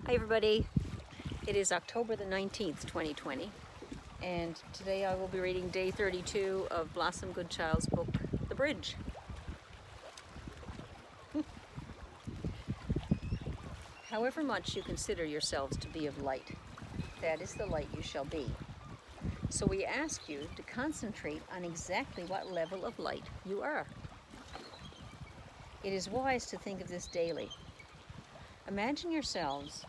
Hi everybody, it is October the 19th, 2020, and today I will be reading day 32 of Blossom Goodchild's book, The Bridge. However much you consider yourselves to be of light, that is the light you shall be. So we ask you to concentrate on exactly what level of light you are. It is wise to think of this daily. Imagine yourselves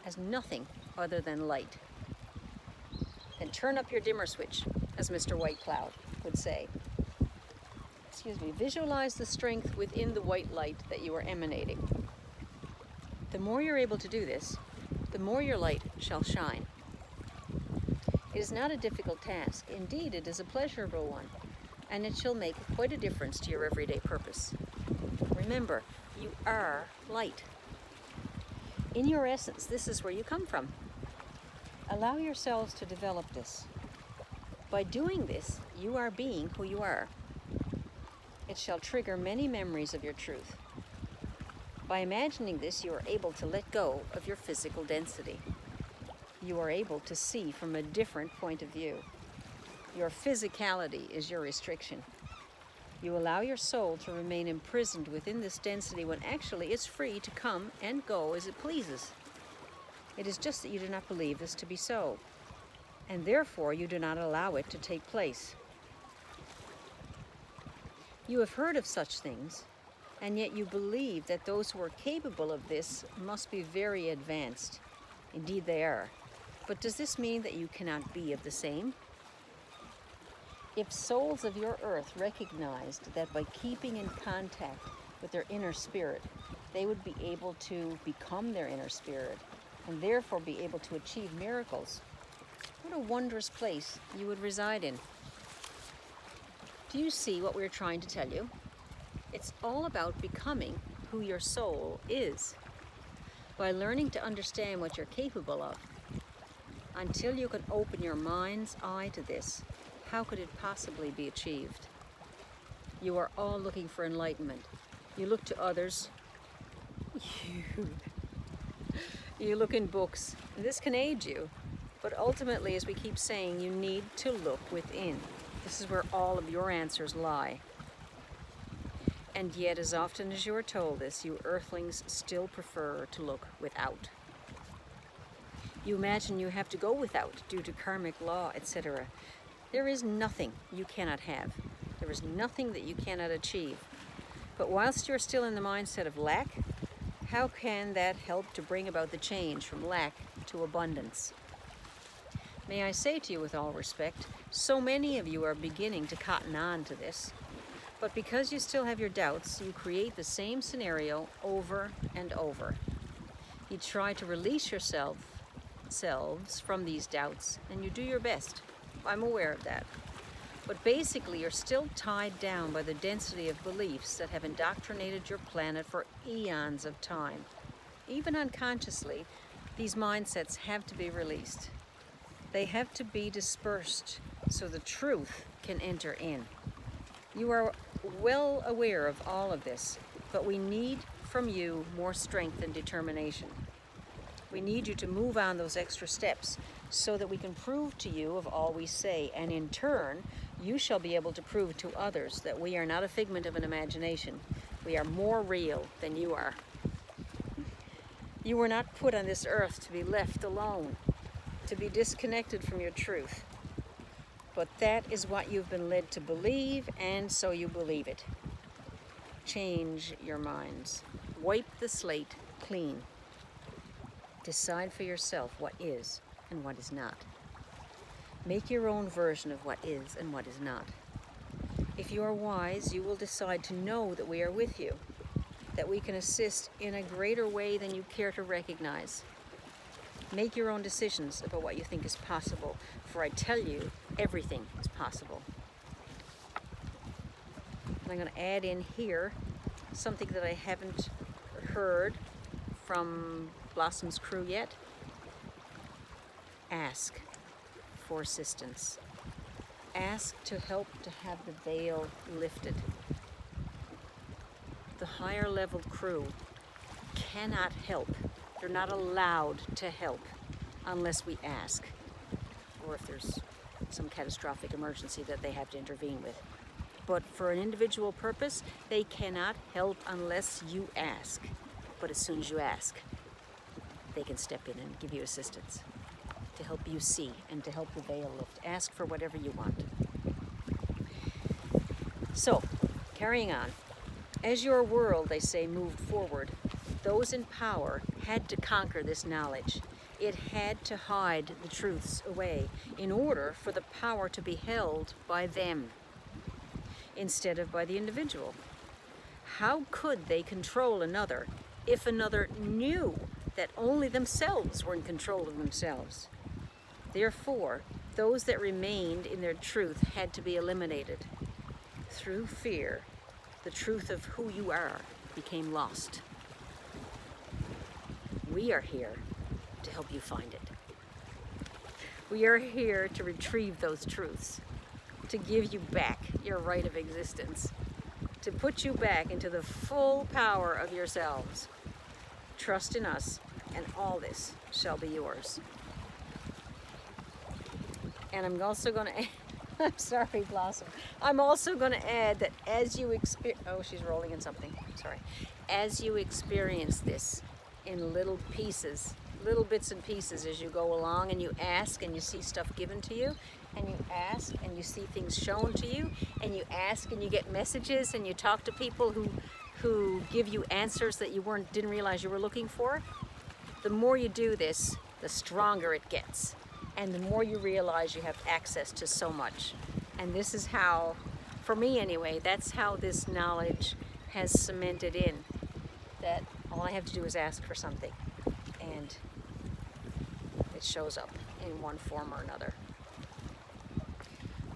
as nothing other than light. Then turn up your dimmer switch, as Mr. White Cloud would say. Visualize the strength within the white light that you are emanating. The more you're able to do this, the more your light shall shine. It is not a difficult task. Indeed, it is a pleasurable one, and it shall make quite a difference to your everyday purpose. Remember, you are light. In your essence, this is where you come from. Allow yourselves to develop this. By doing this, you are being who you are. It shall trigger many memories of your truth. By imagining this, you are able to let go of your physical density. You are able to see from a different point of view. Your physicality is your restriction. You allow your soul to remain imprisoned within this density when actually it's free to come and go as it pleases. It is just that you do not believe this to be so, and therefore you do not allow it to take place. You have heard of such things, and yet you believe that those who are capable of this must be very advanced. Indeed they are. But does this mean that you cannot be of the same? If souls of your earth recognized that by keeping in contact with their inner spirit, they would be able to become their inner spirit, and therefore be able to achieve miracles, what a wondrous place you would reside in. Do you see what we're trying to tell you? It's all about becoming who your soul is. By learning to understand what you're capable of, until you can open your mind's eye to this, how could it possibly be achieved? You are all looking for enlightenment. You look to others. You look in books. This can aid you. But ultimately, as we keep saying, you need to look within. This is where all of your answers lie. And yet, as often as you are told this, you earthlings still prefer to look without. You imagine you have to go without due to karmic law, etc. There is nothing you cannot have. There is nothing that you cannot achieve. But whilst you're still in the mindset of lack, how can that help to bring about the change from lack to abundance? May I say to you with all respect, so many of you are beginning to cotton on to this. But because you still have your doubts, you create the same scenario over and over. You try to release yourselves from these doubts, and you do your best. I'm aware of that. But basically, you're still tied down by the density of beliefs that have indoctrinated your planet for eons of time. Even unconsciously, these mindsets have to be released. They have to be dispersed so the truth can enter in. You are well aware of all of this, but we need from you more strength and determination. We need you to move on those extra steps so that we can prove to you of all we say, and in turn, you shall be able to prove to others that we are not a figment of an imagination. We are more real than you are. You were not put on this earth to be left alone, to be disconnected from your truth. But that is what you've been led to believe, and so you believe it. Change your minds. Wipe the slate clean. Decide for yourself what is and what is not. Make your own version of what is and what is not. If you are wise, you will decide to know that we are with you, that we can assist in a greater way than you care to recognize. Make your own decisions about what you think is possible, for I tell you, everything is possible. And I'm going to add in here something that I haven't heard from Blossom's crew yet. Ask for assistance. Ask to help to have the veil lifted. The higher level crew cannot help They're not allowed to help unless we ask, or if there's some catastrophic emergency that they have to intervene with. But for an individual purpose, they cannot help unless you ask. But as soon as you ask, they can step in and give you assistance to help you see and to help the veil lift. Ask for whatever you want. So, carrying on. As your world, they say, moved forward, those in power had to conquer this knowledge. It had to hide the truths away in order for the power to be held by them instead of by the individual. How could they control another if another knew that only themselves were in control of themselves? Therefore, those that remained in their truth had to be eliminated. Through fear, the truth of who you are became lost. We are here to help you find it. We are here to retrieve those truths, to give you back your right of existence, to put you back into the full power of yourselves. Trust in us, and all this shall be yours. And I'm also going to I'm sorry, Blossom. I'm also going to add that as you experience... Oh, she's rolling in something. Sorry. As you experience this in little pieces, little bits and pieces as you go along, and you ask and you see stuff given to you, and you ask and you see things shown to you, and you ask and you get messages, and you talk to people who give you answers that you didn't realize you were looking for, the more you do this, the stronger it gets. And the more you realize you have access to so much. And this is how, for me anyway, that's how this knowledge has cemented in. That all I have to do is ask for something. And it shows up in one form or another.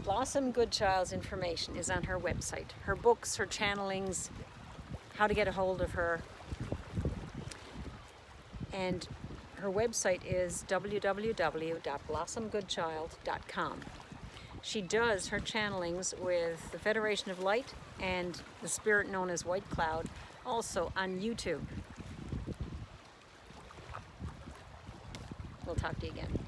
Blossom Goodchild's information is on her website. Her books, her channelings, how to get a hold of her. And her website is www.blossomgoodchild.com. She does her channelings with the Federation of Light and the spirit known as White Cloud, also on YouTube. We'll talk to you again.